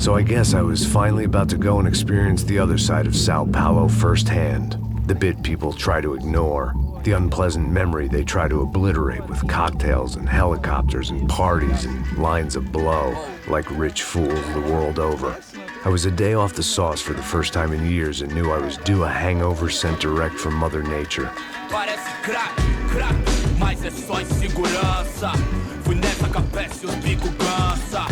So I guess I was finally about to go and experience the other side of Sao Paulo firsthand. The bit people try to ignore. The unpleasant memory they try to obliterate with cocktails and helicopters and parties and lines of blow, like rich fools the world over. I was a day off the sauce for the first time in years and knew I was due a hangover sent direct from Mother Nature. Parece crack, mas é só insegurança. Fui nessa capeste, os bico cansa.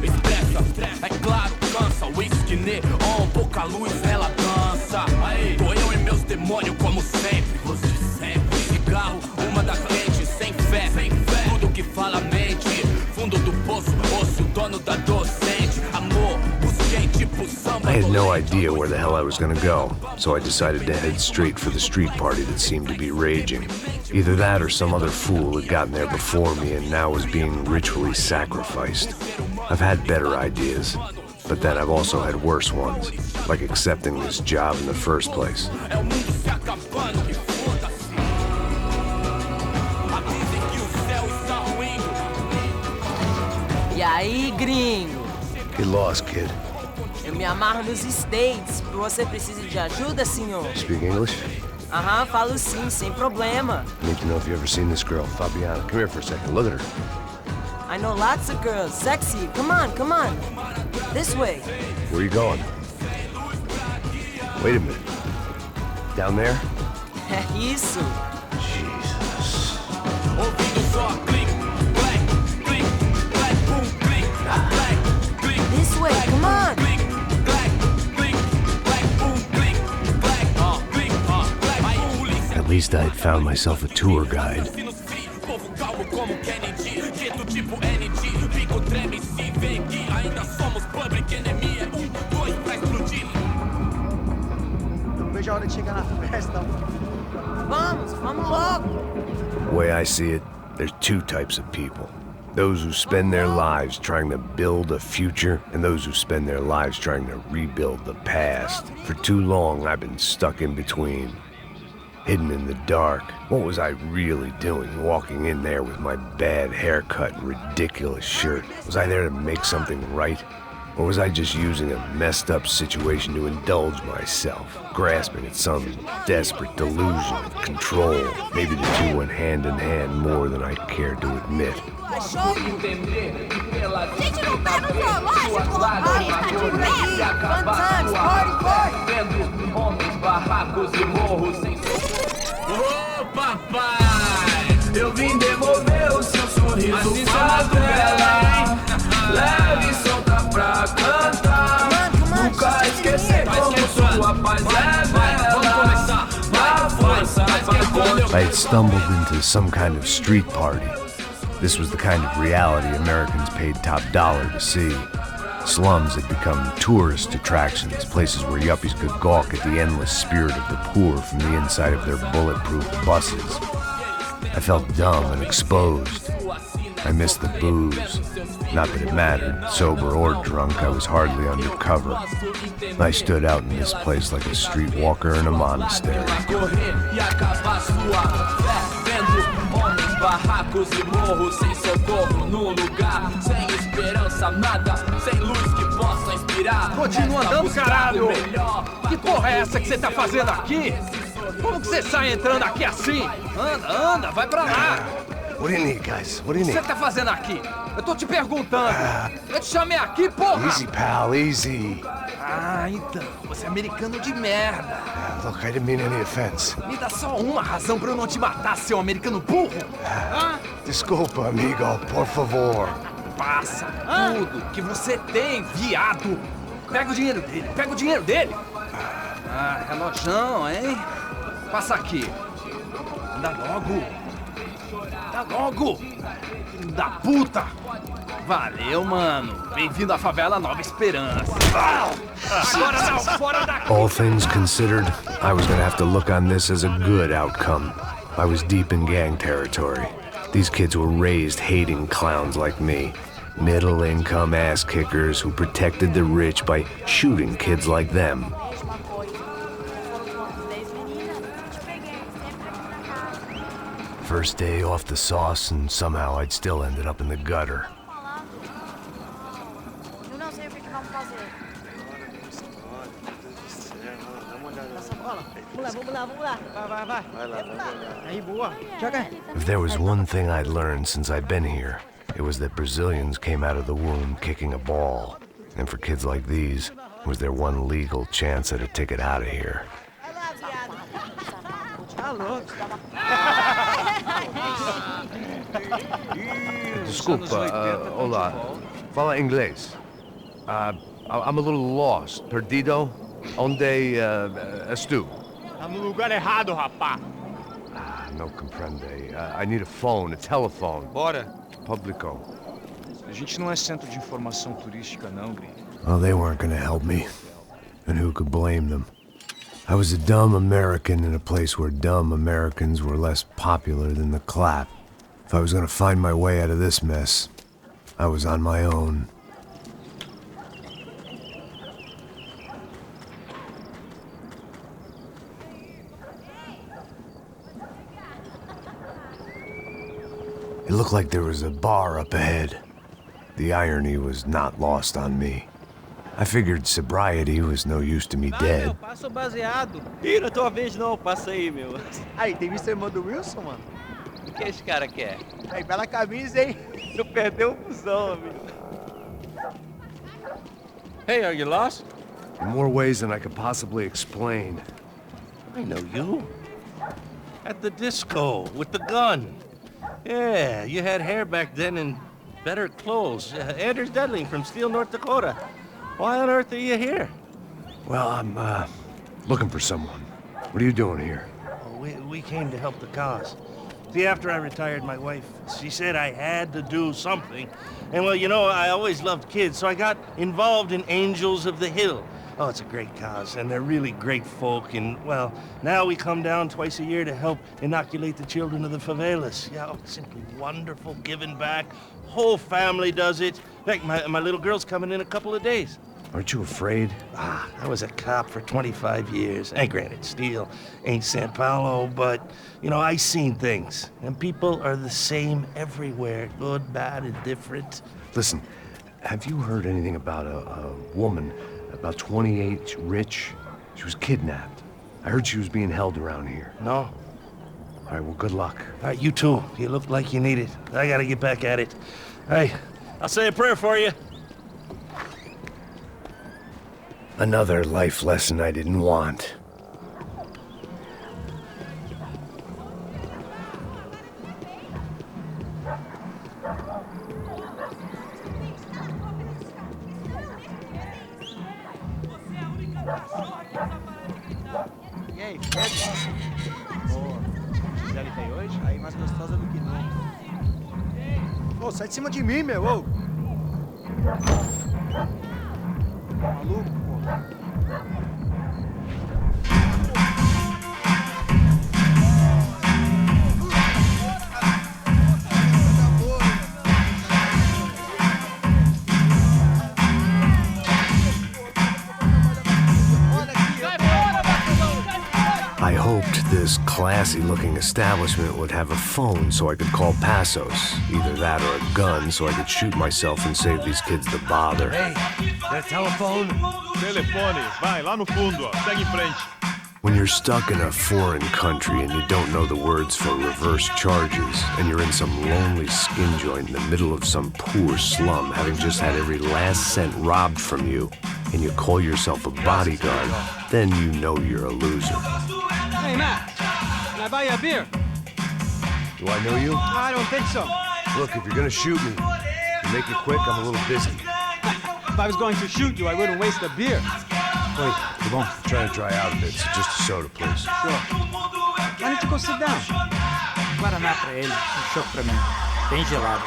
Expressa, é claro, cansa. Whisky neon, pouca luz, ela dança. Tô eu e meus demônios como sempre. Você sempre. Cigarro, uma da frente, sem fé. Tudo que fala mente. Fundo do poço, osso, dono da docente. Amor, busquei tipo samba. I had no idea where the hell I was gonna go, so I decided to head straight for the street party that seemed to be raging. Either that or some other fool had gotten there before me and now was being ritually sacrificed. I've had better ideas, but then I've also had worse ones, like accepting this job in the first place. E aí, gringo? Get lost, kid. Eu me amarro nos States. Você precisa de ajuda, senhor? Speak English? Aham, falo sim, sem problema. I need to know if you've ever seen this girl, Fabiana. Come here for a second. Look at her. I know lots of girls. Sexy. Come on, come on. This way. Where are you going? Wait a minute. Down there? É isso. Jesus. This way, come on. At least I had found myself a tour guide. Vamos logo. The way I see it, there's two types of people. Those who spend their lives trying to build a future, and those who spend their lives trying to rebuild the past. For too long, I've been stuck in between. Hidden in the dark. What was I really doing walking in there with my bad haircut and ridiculous shirt? Was I there to make something right? Or was I just using a messed up situation to indulge myself, grasping at some desperate delusion of control? Maybe the two went hand in hand more than I cared to admit. Gente, não tá no zoológico, rapaz, tá de merda. Fun times, party. Ô, papai, eu vim devolver o seu sorriso favela. Leve e solta pra cantar. Nunca esquecer como sua paz é bela. I had stumbled into some kind of street party. This was the kind of reality Americans paid top dollar to see. Slums had become tourist attractions, places where yuppies could gawk at the endless spirit of the poor from the inside of their bulletproof buses. I felt dumb and exposed. I missed the booze. Not that it mattered. Sober or drunk, I was hardly undercover. I stood out in this place like a streetwalker in a monastery. Barracos e morros sem socorro num lugar sem esperança, nada, sem luz que possa inspirar. Continua andando, caralho! Que porra é essa que você tá fazendo aqui? Como que você sai entrando aqui assim? Anda, vai pra lá! What do you need, guys? What do you O que need? você tá fazendo aqui? Eu tô te perguntando. Eu te chamei aqui, porra! Easy, pal, easy. Ah, então, você é americano de merda. Look, I didn't mean any offense. Me dá só uma razão pra eu não te matar, seu americano burro. Desculpa, amigo, por favor. Passa tudo que você tem, viado. Pega o dinheiro dele, Ah, relojão, hein? Passa aqui. Anda logo. Filho da puta. Valeu, mano. Bem-vindo à favela Nova Esperança. Agora não, fora daqui. All things considered, I was gonna have to look on this as a good outcome. I was deep in gang territory. These kids were raised hating clowns like me. Middle-income ass-kickers who protected the rich by shooting kids like them. First day off the sauce, and somehow I'd still ended up in the gutter. Eu não sei o que vamos fazer. If there was one thing I'd learned since I'd been here, it was that Brazilians came out of the womb kicking a ball. And for kids like these, it was their one legal chance at a ticket out of here. Desculpa, hola. Fala inglês. I'm a little lost. Perdido? Onde estou? Tá no lugar errado, rapá. No comprende. I need a phone, a telephone. Bora. Publico. A gente não é centro de informação turística, não, gringo. Well, they weren't gonna help me. And who could blame them? I was a dumb American in a place where dumb Americans were less popular than the clap. If I was gonna find my way out of this mess, I was on my own. It looked like there was a bar up ahead. The irony was not lost on me. I figured sobriety was no use to me dead. Meu, passa o baseado. Ih, não é tua vez não, passa aí, meu. Aí, tem visto a irmã do Wilson, mano? O que esse cara quer? Aí, bela camisa, hein? Tu perdeu o busão, amigo. Hey, are you lost? In more ways than I could possibly explain. I know you. At the disco, with the gun. Yeah, you had hair back then and better clothes. Anders Dudling from Steele, North Dakota. Why on earth are you here? Well, I'm, looking for someone. What are you doing here? We came to help the cause. See, after I retired, my wife, she said I had to do something. And well, you know, I always loved kids, so I got involved in Angels of the Hill. Oh, it's a great cause, and they're really great folk. And, well, now we come down twice a year to help inoculate the children of the favelas. Yeah, oh, it's simply wonderful, giving back. Whole family does it. In fact, my little girl's coming in a couple of days. Aren't you afraid? I was a cop for 25 years. And granted, Steele ain't Sao Paulo, but, you know, I seen things. And people are the same everywhere. Good, bad, and different. Listen, have you heard anything about a woman, about 28, rich? She was kidnapped. I heard she was being held around here. No? All right, well, good luck. All right, you too. You look like you need it. I gotta get back at it. Hey, I'll say a prayer for you. Another life lesson I didn't want. E aí, pede? Boa. Gisele tem hoje? Aí, mais gostosa do que nunca. Ô, sai de cima de mim, meu, ô! Maluco, pô. I hoped this classy-looking establishment would have a phone so I could call Passos. Either that or a gun so I could shoot myself and save these kids the bother. Hey, that telephone? Telefone, vai, lá no fundo, ó. Segue em frente. When you're stuck in a foreign country and you don't know the words for reverse charges, and you're in some lonely skin joint in the middle of some poor slum, having just had every last cent robbed from you, and you call yourself a bodyguard, then you know you're a loser. Hey, Matt, can I buy you a beer? Do I know you? I don't think so. Look, if you're gonna shoot me, make it quick, I'm a little busy. If I was going to shoot you, I wouldn't waste a beer. Wait, come on. I'm trying to dry out a bit, so just a soda, please. Sure. Why don't you go sit down? Guaraná pra ele, choco pra mim. Bem gelado.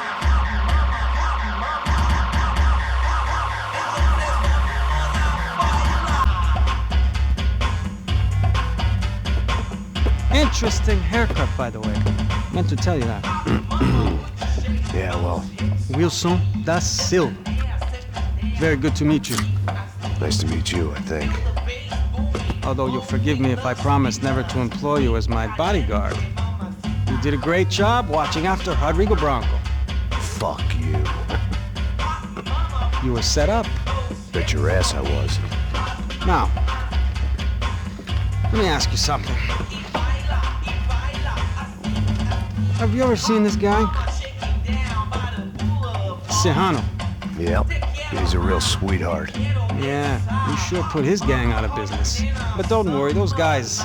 Interesting haircut, by the way. Meant to tell you that. Yeah, well, Wilson da Silva. Very good to meet you. nice to meet you, I think. Although you'll forgive me if I promise never to employ you as my bodyguard. You did a great job watching after Rodrigo Branco. Fuck you. You were set up. Bet your ass I was. Now, Let me ask you something. Have you ever seen this guy? Sejano. Yep, he's a real sweetheart. Yeah, he sure put his gang out of business. But don't worry, those guys,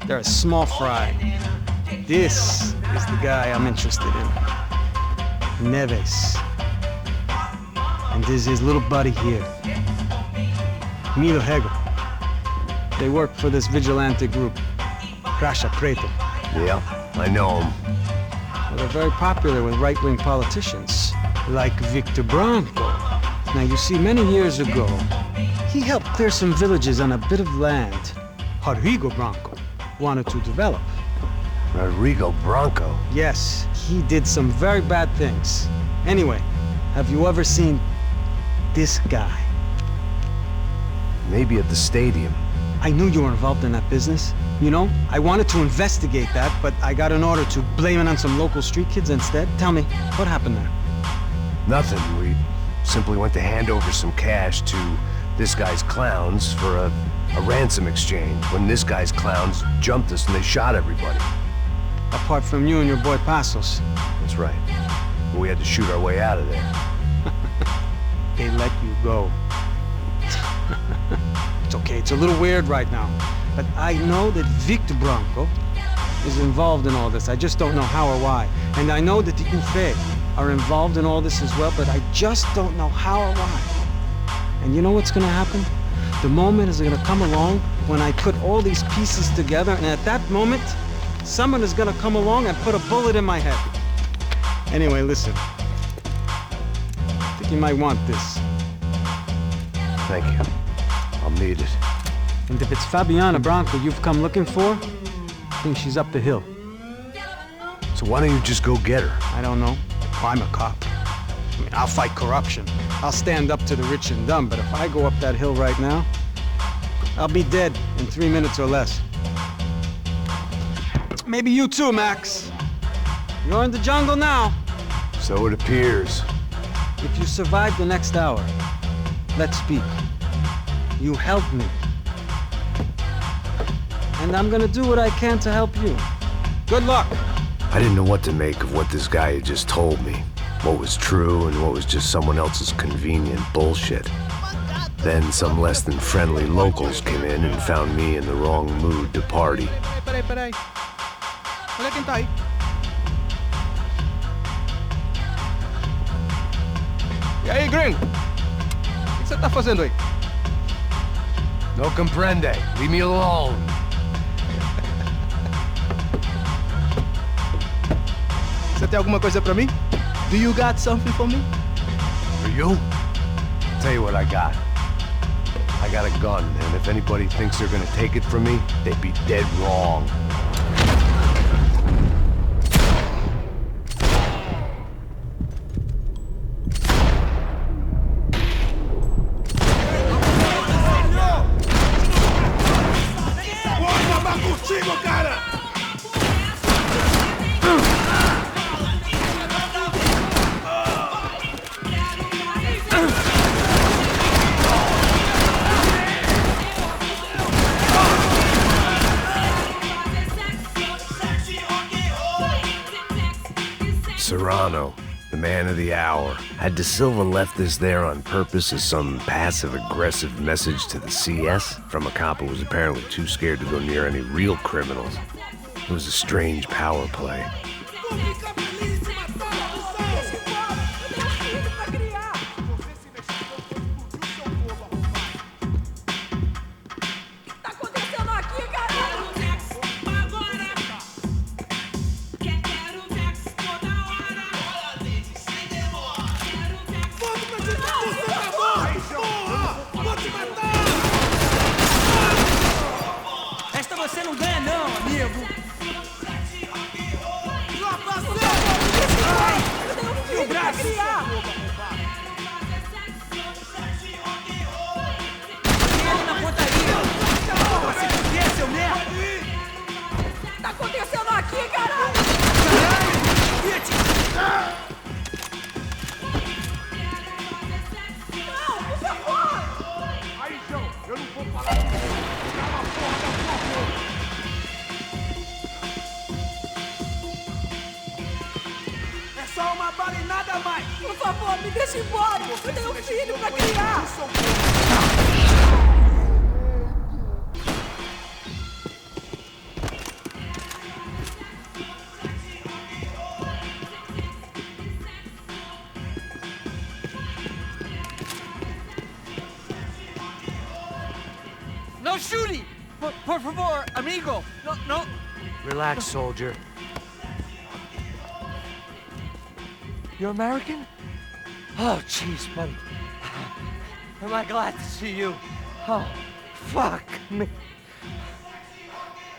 they're a small fry. This is the guy I'm interested in. Neves. And this is his little buddy here. Milo Hegel. They work for this vigilante group, Crasha Preto. Yeah, I know him. Well, they're very popular with right-wing politicians, like Victor Branco. Now, you see, many years ago, he helped clear some villages on a bit of land Rodrigo Branco wanted to develop. Rodrigo Branco? Yes, he did some very bad things. Anyway, have you ever seen this guy? Maybe at the stadium. I knew you were involved in that business. You know, I wanted to investigate that, but I got an order to blame it on some local street kids instead. Tell me, what happened there? Nothing. We simply went to hand over some cash to this guy's clowns for a ransom exchange when this guy's clowns jumped us and they shot everybody. Apart from you and your boy Passos. That's right. We had to shoot our way out of there. They let you go. It's okay, it's a little weird right now. But I know that Victor Branco is involved in all this. I just don't know how or why. And I know that the UFE are involved in all this as well, but I just don't know how or why. And you know what's gonna happen? The moment is gonna come along when I put all these pieces together, and at that moment, someone is gonna come along and put a bullet in my head. Anyway, listen. I think you might want this. Thank you. I'll need it. And if it's Fabiana Branco you've come looking for, I think she's up the hill. So why don't you just go get her? I don't know. I'm a cop. I mean, I'll fight corruption. I'll stand up to the rich and dumb, but if I go up that hill right now, I'll be dead in 3 minutes or less. Maybe you too, Max. You're in the jungle now. So it appears. If you survive the next hour, let's speak. You helped me. And I'm gonna do what I can to help you. Good luck. I didn't know what to make of what this guy had just told me. What was true and what was just someone else's convenient bullshit. Then some less than friendly locals came in and found me in the wrong mood to party. Peraí. Olha quem tá aí. E aí, gringo? O que você tá fazendo aí? No comprende. Leave me alone. Você tem alguma coisa pra mim? Do you got something for me? For you? Tell you what I got. I got a gun, and if anybody thinks they're gonna take it from me, they'd be dead wrong. Serrano, the man of the hour. Had De Silva left this there on purpose as some passive-aggressive message to the CS from a cop who was apparently too scared to go near any real criminals? It was a strange power play. pagar mais! Por favor, me deixa embora! Eu tenho um filho pra criar! No shooting! Por favor, amigo! No! Relax, soldier. You're American? Oh, jeez, buddy. Am I glad to see you? Oh, fuck me.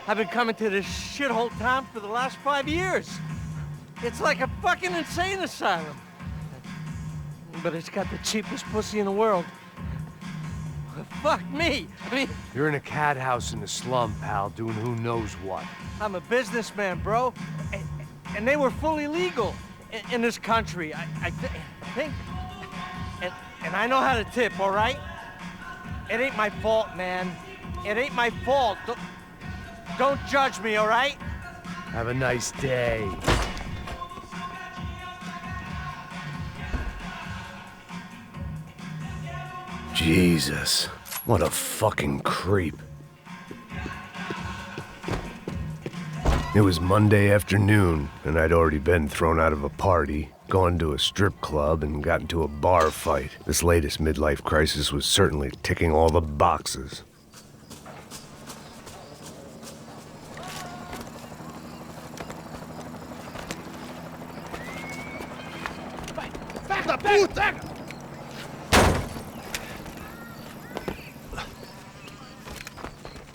I've been coming to this shithole town for the last 5 years. It's like a fucking insane asylum. But it's got the cheapest pussy in the world. Fuck me. I mean, You're in a cat house in the slum, pal, doing who knows what. I'm a businessman, bro. And they were fully legal in this country. I think. And I know how to tip, all right? It ain't my fault, man. It ain't my fault. Don't judge me, all right? Have a nice day. Jesus, what a fucking creep. It was Monday afternoon, and I'd already been thrown out of a party, gone to a strip club, and got into a bar fight. This latest midlife crisis was certainly ticking all the boxes. Da puta!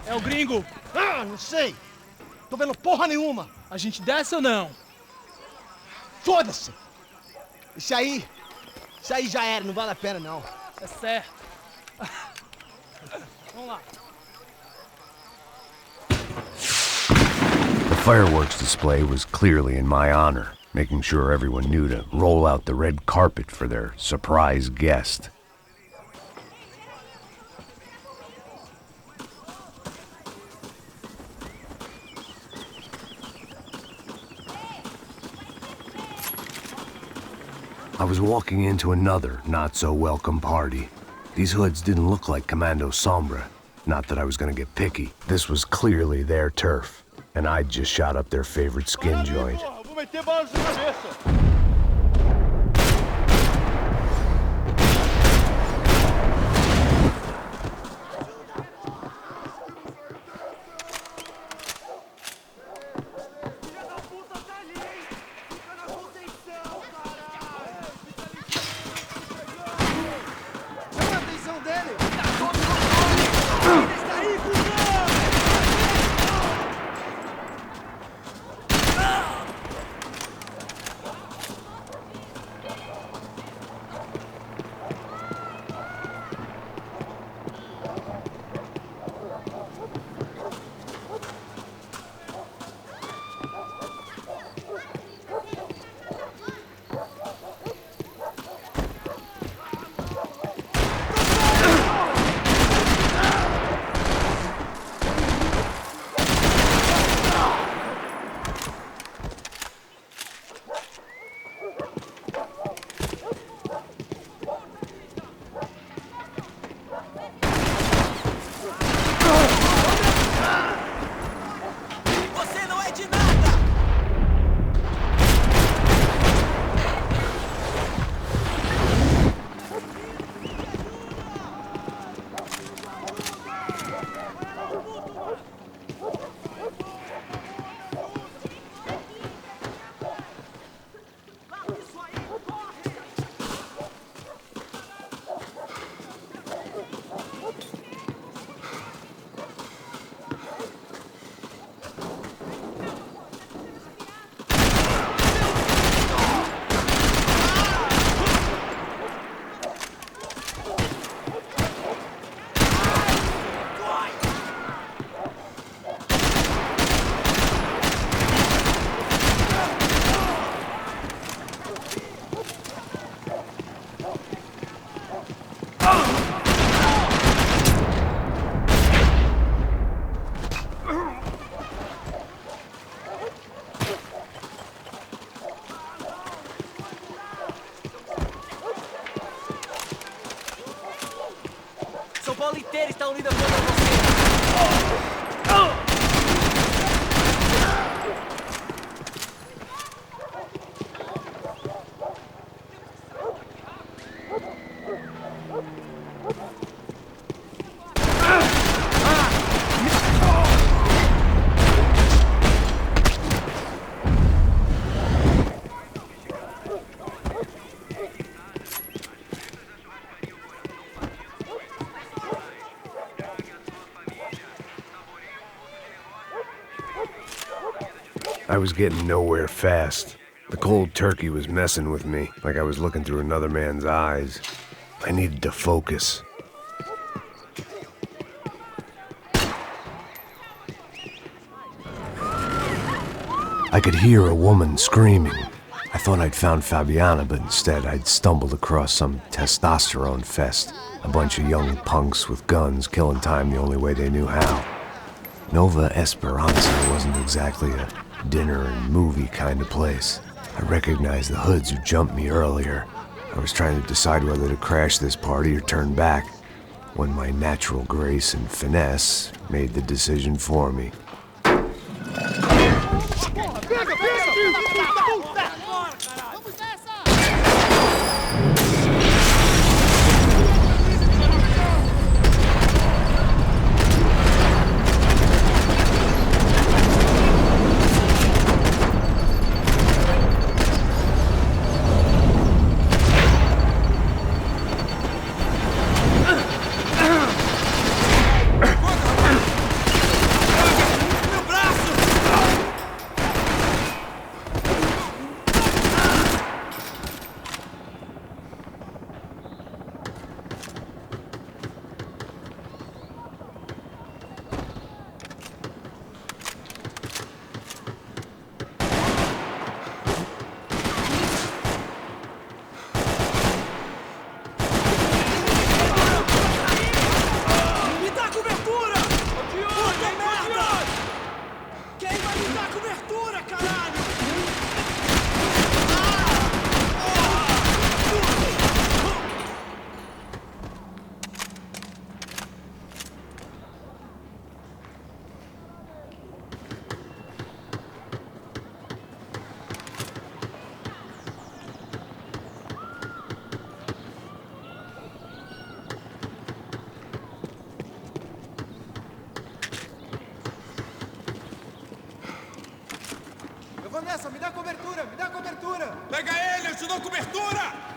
É o gringo. Ah, não sei. Tô vendo porra nenhuma. A gente desce ou não? Foda-se. Isso aí já era, não vale a pena não. É certo. Vamos lá. The fireworks display was clearly in my honor, making sure everyone knew to roll out the red carpet for their surprise guest. I was walking into another not-so-welcome party. These hoods didn't look like Commando Sombra. Not that I was gonna get picky. This was clearly their turf, and I'd just shot up their favorite skin joint. Vou meter bala na sua cabeça. I was getting nowhere fast. The cold turkey was messing with me, like I was looking through another man's eyes. I needed to focus. I could hear a woman screaming. I thought I'd found Fabiana, but instead I'd stumbled across some testosterone fest. A bunch of young punks with guns killing time the only way they knew how. Nova Esperanza wasn't exactly a dinner and movie kind of place. I recognized the hoods who jumped me earlier. I was trying to decide whether to crash this party or turn back, when my natural grace and finesse made the decision for me. Vanessa, me dá cobertura, me dá cobertura! Pega ele, eu te dou cobertura!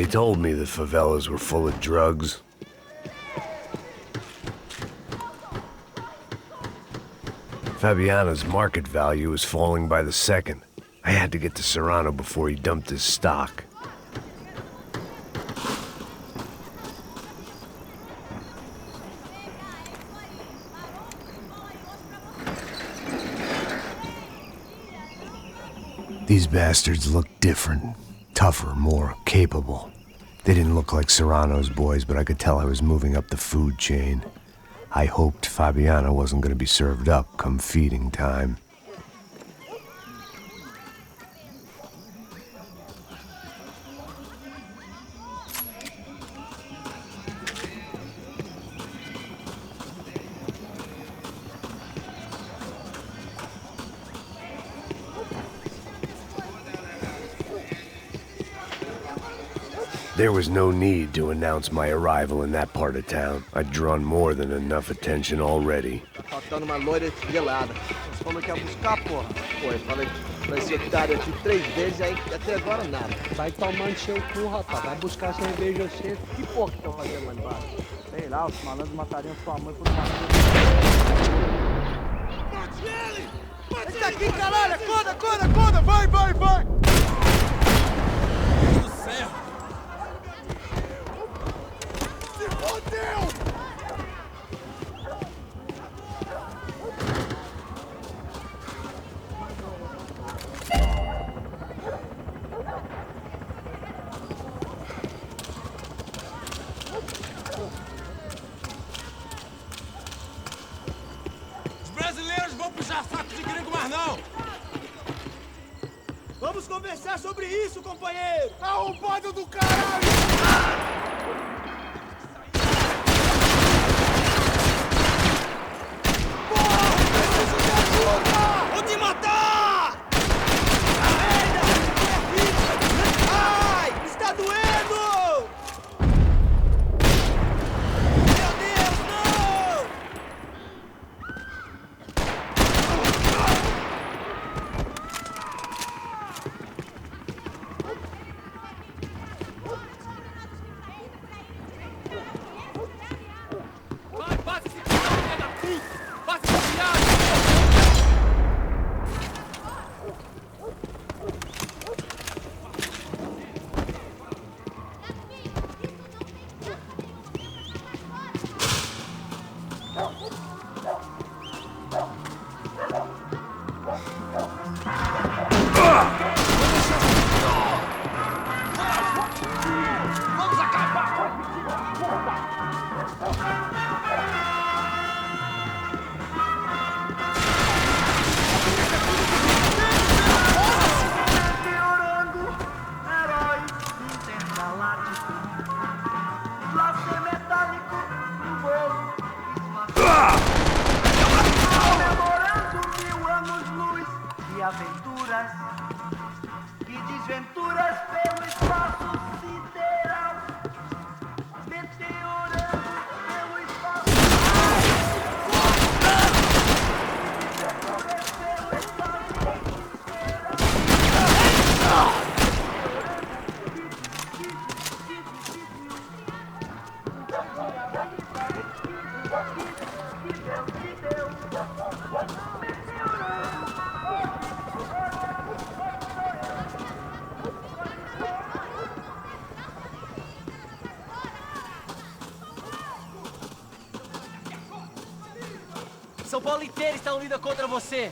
told me the favelas were full of drugs. Fabiana's market value was falling by the second. I had to get to Serrano before he dumped his stock. These bastards looked different, tougher, more capable. They didn't look like Serrano's boys, but I could tell I was moving up the food chain. I hoped Fabiana wasn't going to be served up come feeding time. There was no need to announce my arrival in that part of town. I'd drawn more than enough attention already. Tá faltando uma loira estrelada. Você falou que ia buscar, porra? Pô, eu falei pra esse otário aqui 3 vezes aí, até agora nada. Vai tomando seu cu, rapaz. Vai buscar cerveja você. Que porra que estão fazendo lá embaixo? Sei lá, os malandros matariam sua mãe por uma... Bate ele! Esse aqui, caralho! Acorda, acorda, acorda! Vai, vai, vai! Deus do céu! Se fodeu! Os brasileiros vão puxar saco de gringo, mas não! Vamos conversar sobre isso, companheiro! Arrombado do caralho! Porra! Preciso de ajuda! Vou te matar! Merda! Ai! Está doendo! Meu Deus, não! Vai, passa esse filho da puta! Passa esse viado! Vamos acabar com esse aventuras e desventuras pelo espaço sideral, meteorando pelo espaço São Paulo inteiro está unida contra você.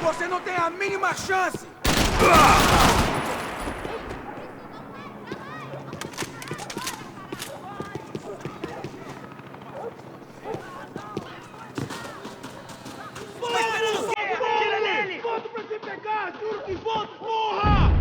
Você não tem a mínima chance! Tira nele! Volto pra se pegar! Juro que volto, porra!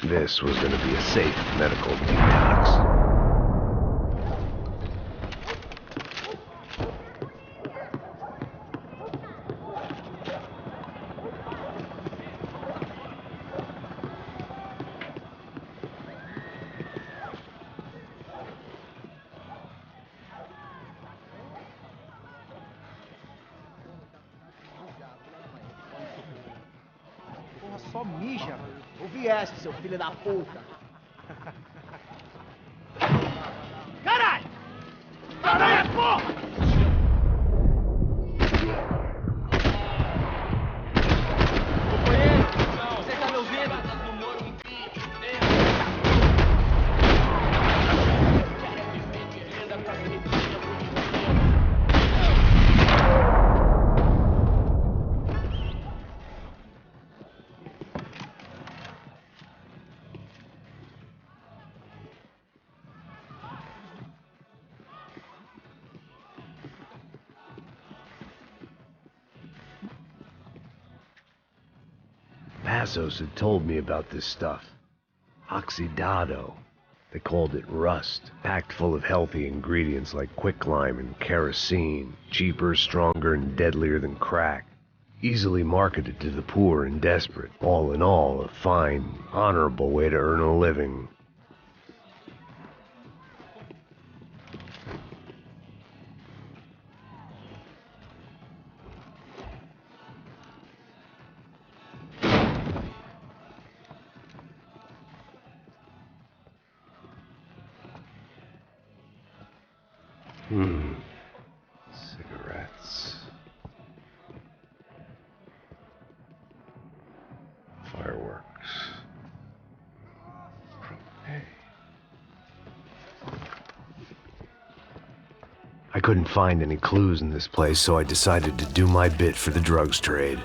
This was going to be a safe medical detox. Porra, só mija. Ouvi essa, seu filho da puta. Caralho! Caralho, porra! Companheiro, você tá me ouvindo? Passos had told me about this stuff. Oxidado. They called it rust, packed full of healthy ingredients like quicklime and kerosene, cheaper, stronger, and deadlier than crack. Easily marketed to the poor and desperate. All in all, a fine, honorable way to earn a living. Cigarettes. Fireworks. Hey. I couldn't find any clues in this place, so I decided to do my bit for the drugs trade.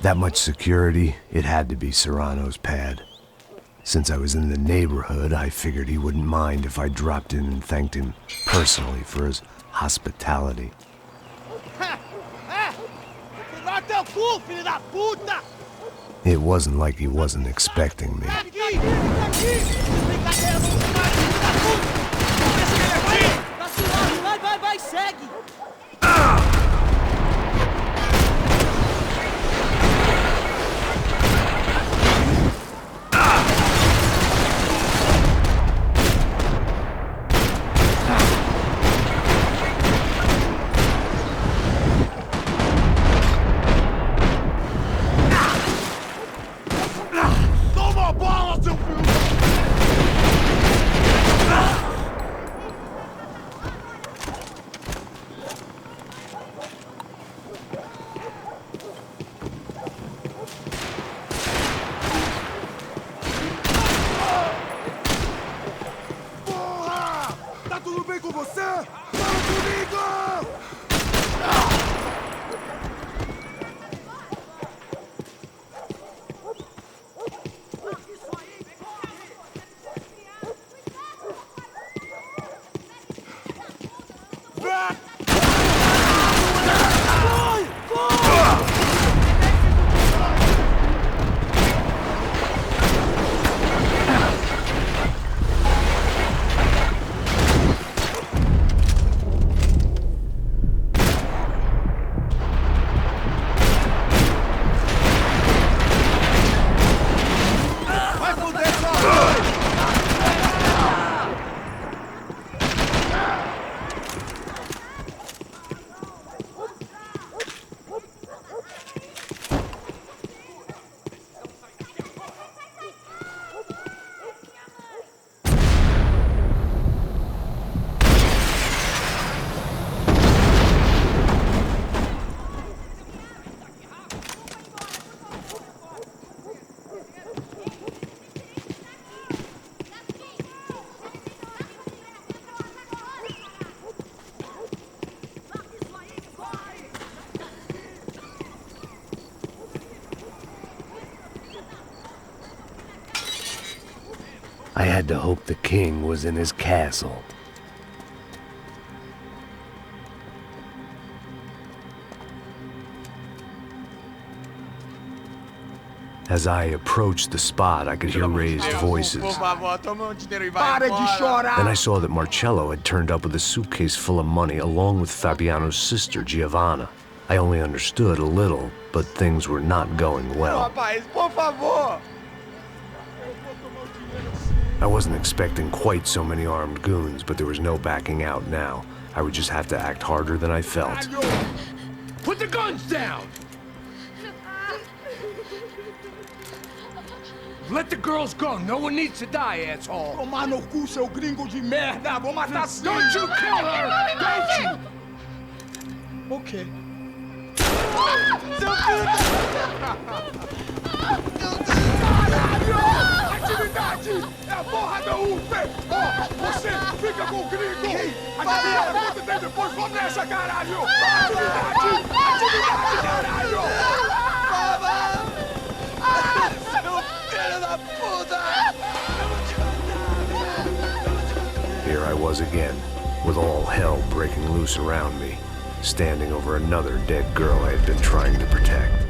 That much security, it had to be Serrano's pad. Since I was in the neighborhood, I figured he wouldn't mind if I dropped in and thanked him personally for his hospitality. Vai teu cu, filho da puta! It wasn't like he wasn't expecting me. Aqui! Aqui! Brincadeira, vamos filmar, filho da puta! Vamos ver aqui! Tá suave, vai, segue! Toma a bala, seu filho! tudo bem com você? Fala comigo! I had to hope the king was in his castle. As I approached the spot, I could hear raised voices. Para de chorar! Then I saw that Marcello had turned up with a suitcase full of money along with Fabiano's sister, Giovanna. I only understood a little, but things were not going well. Rapaz, por favor! I wasn't expecting quite so many armed goons, but there was no backing out now. I would just have to act harder than I felt. Put the guns down! Let the girls go. No one needs to die, asshole. Tomar no cu, seu gringo de merda. Vou matar sim. Don't you kill her! Don't you! Ok. Seu filho Caralho! Atividade! É a porra da UP! Ó, você fica com o gringo! A gente vai conta dele depois. Vamos nessa, caralho! Atividade! Atividade, caralho! Here I was again, with all hell breaking loose around me, standing over another dead girl I had been trying to protect.